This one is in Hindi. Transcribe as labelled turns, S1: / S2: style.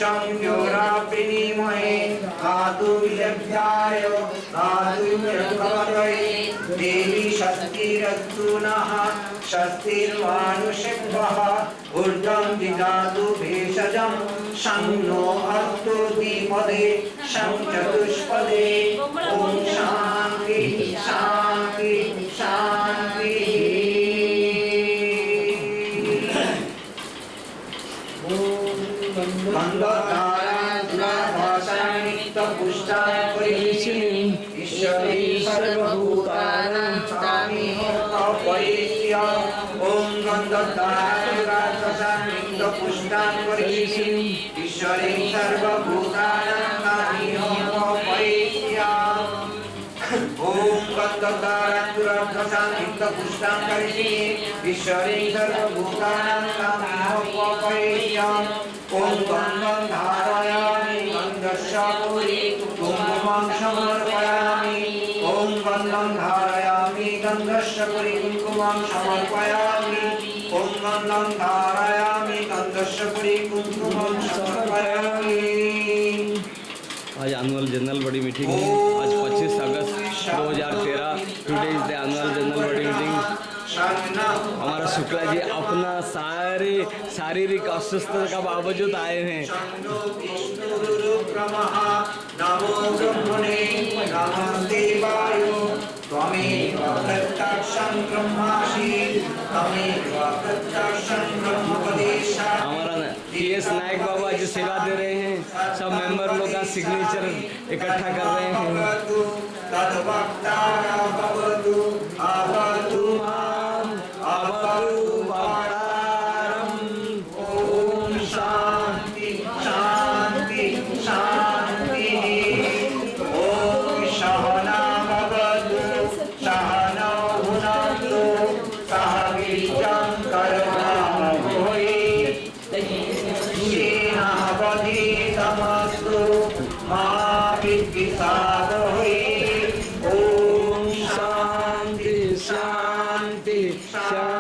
S1: चंद्योरापिनीमहे धातुविलभ्याय धातुव्यभवये देवी शक्तिरस्तु नः शक्तिर्मानुषेभ्यः ऊर्ध्वं दिगातु भेषजं शन्नो अस्तु द्विपदे शं चतुष्पदे ॐ शान्ति शान्ति शान्ति ईश्वरी सर्वभूतानां तामिहोपैष्य ॐ गन्धद्वारायुरात्मसान्निध्यपुष्टां करिष्यति ईश्वरी सर्वभूतानां तामिहोपैष्य ॐ गन्धद्वारायुरात्मसान्निध्यपुष्टां करिष्यति ईश्वरी सर्वभूतानां तामिहोपैष्य ॐ गन्धं धारयामि गन्धस्य पुरी कुङ्कुमं समर्पयामि ॐ गन्धं धारयामि गन्धस्य पुरी कुङ्कुमं समर्पयामि ॐ गन्धं धारयामि गन्धस्य पुरी कुङ्कुमं समर्पयामि।
S2: आज एनुअल जनरल बॉडी मीटिंग है। आज 25 अगस्त 2013 today is the annual general body meeting. हमारा शुक्ला जी अपना शारीरिक अस्वस्थता का बावजूद आए हैं।
S1: नमो ब्रह्मणे नमस्ते वायो त्वमेव प्रत्यक्षं ब्रह्मासि त्वमेव प्रत्यक्षं ब्रह्म वदेष्यामि।
S2: हमारा टीएस नायक बाबा जो सेवा दे रहे हैं, सब मेंबर लोग का सिग्नेचर इकट्ठा कर रहे हैं।
S1: तद्वक्तारः भवतु अवतु माम् अवतु वक्तारम्। ॐ शान्ति शान्ति शान्तिः। ॐ सहना भवतु सहनौ भुनक्तु सह वीर्यं करवावहै तेनावधीतमस्तु मा विद्विषावहै। ॐ शान्ति शान्ति शान्ति।